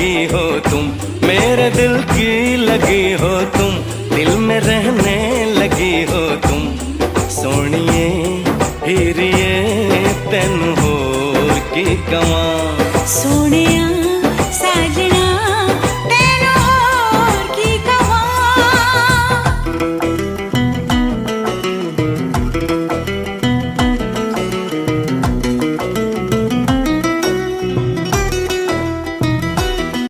लगी हो तुम, मेरे दिल की लगी हो तुम, दिल में रहने लगी हो तुम। सोनिए हीरिए तेन होर की कवां, सोनिए